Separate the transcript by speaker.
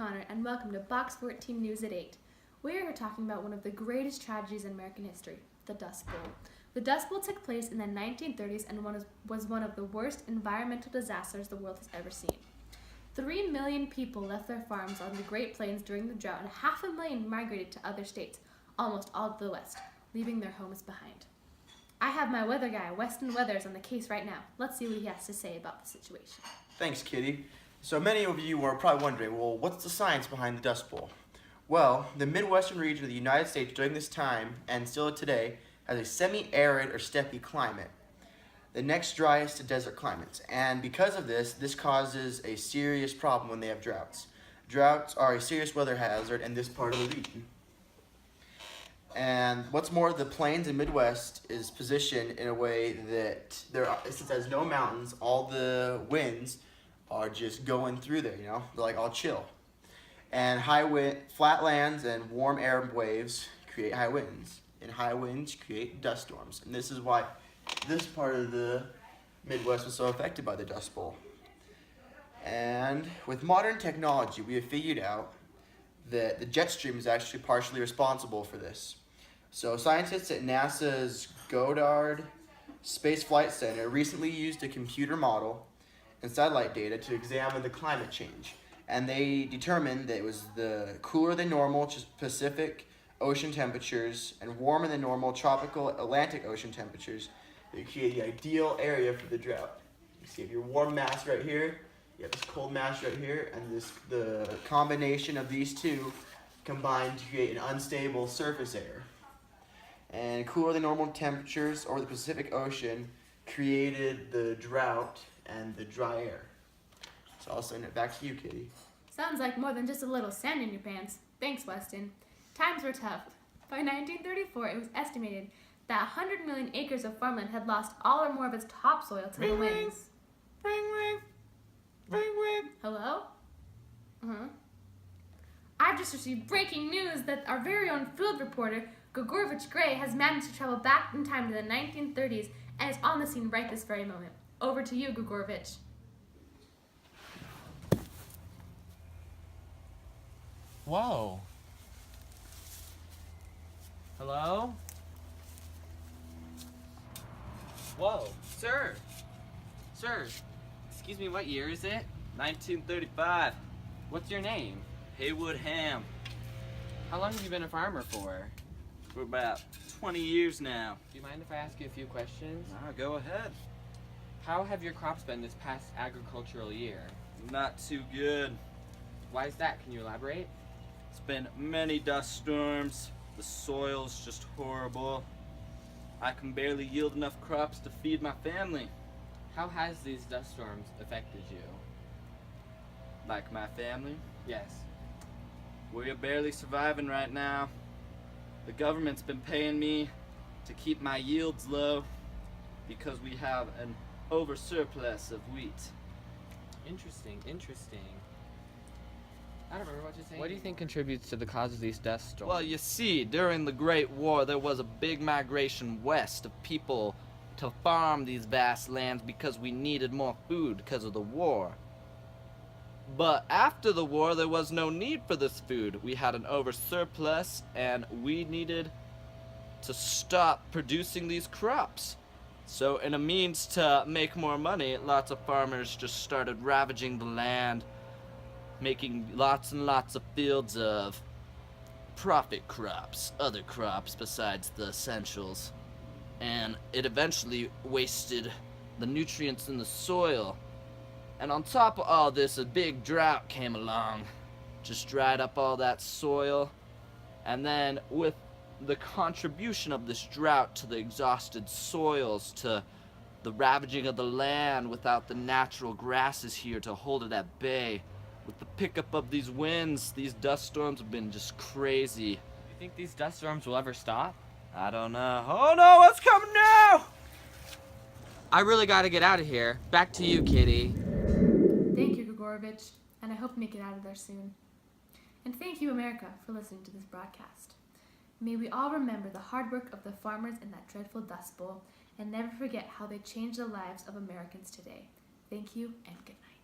Speaker 1: Connor, and welcome to Box 14 News at 8. We are here talking about one of the greatest tragedies in American history, the Dust Bowl. The Dust Bowl took place in the 1930s and was one of the worst environmental disasters the world has ever seen. 3 million people left their farms on the Great Plains during the drought, and 500,000 migrated to other states, almost all to the west, leaving their homes behind. I have my weather guy, Weston Weathers, on the case right now. Let's see what he has to say about the situation.
Speaker 2: Thanks, Kitty. So many of you are probably wondering, well, what's the science behind the Dust Bowl? Well, the Midwestern region of the United States during this time, and still today, has a semi-arid or steppe climate. The next driest to desert climates. And because of this, this causes a serious problem when they have droughts. Droughts are a serious weather hazard in this part of the region. And what's more, the plains and Midwest is positioned in a way that since it has no mountains, all the winds are just going through there, they're like all chill. And flat lands and warm air waves create high winds, and high winds create dust storms. And this is why this part of the Midwest was so affected by the Dust Bowl. And with modern technology, we have figured out that the jet stream is actually partially responsible for this. So scientists at NASA's Goddard Space Flight Center recently used a computer model and satellite data to examine the climate change. And they determined that it was the cooler than normal Pacific Ocean temperatures and warmer than normal tropical Atlantic Ocean temperatures that create the ideal area for the drought. You see, your warm mass right here, you have this cold mass right here, and the combination of these two combine to create an unstable surface air. And cooler than normal temperatures over the Pacific Ocean created the drought and the dry air. So I'll send it back to you, Kitty.
Speaker 1: Sounds like more than just a little sand in your pants. Thanks, Weston. Times were tough. By 1934, it was estimated that 100 million acres of farmland had lost all or more of its topsoil to the winds. Hello? I've just received breaking news that our very own field reporter, Grigorovich Gray, has managed to travel back in time to the 1930s and is on the scene right this very moment. Over to you, Grigorovich.
Speaker 3: Whoa. Hello? Whoa. Sir! Sir, excuse me, what year is it?
Speaker 4: 1935.
Speaker 3: What's your name?
Speaker 4: Haywood Ham.
Speaker 3: How long have you been a farmer for?
Speaker 4: For about 20 years now.
Speaker 3: Do you mind if I ask you a few questions?
Speaker 4: Go ahead.
Speaker 3: How have your crops been this past agricultural year?
Speaker 4: Not too good.
Speaker 3: Why is that? Can you elaborate?
Speaker 4: It's been many dust storms. The soil's just horrible. I can barely yield enough crops to feed my family.
Speaker 3: How has these dust storms affected you?
Speaker 4: Like my family?
Speaker 3: Yes.
Speaker 4: We're barely surviving right now. The government's been paying me to keep my yields low because we have an oversurplus of wheat.
Speaker 3: Interesting. I don't remember what you're saying. What do you think contributes to the cause of these dust storms?
Speaker 4: Well, you see, during the Great War, there was a big migration west of people to farm these vast lands because we needed more food because of the war. But after the war, there was no need for this food. We had an oversurplus, and we needed to stop producing these crops. So in a means to make more money, lots of farmers just started ravaging the land, making lots and lots of fields of profit crops, other crops besides the essentials. And it eventually wasted the nutrients in the soil. And on top of all this, a big drought came along, just dried up all that soil. And then with the contribution of this drought to the exhausted soils, to the ravaging of the land without the natural grasses here to hold it at bay, with the pickup of these winds, these dust storms have been just crazy.
Speaker 3: You think these dust storms will ever stop?
Speaker 4: I don't know. Oh no, what's coming now?
Speaker 3: I really gotta get out of here. Back to you, Kitty.
Speaker 1: Thank you, Grigorovich, and I hope you make it out of there soon. And thank you, America, for listening to this broadcast. May we all remember the hard work of the farmers in that dreadful Dust Bowl and never forget how they changed the lives of Americans today. Thank you and good night.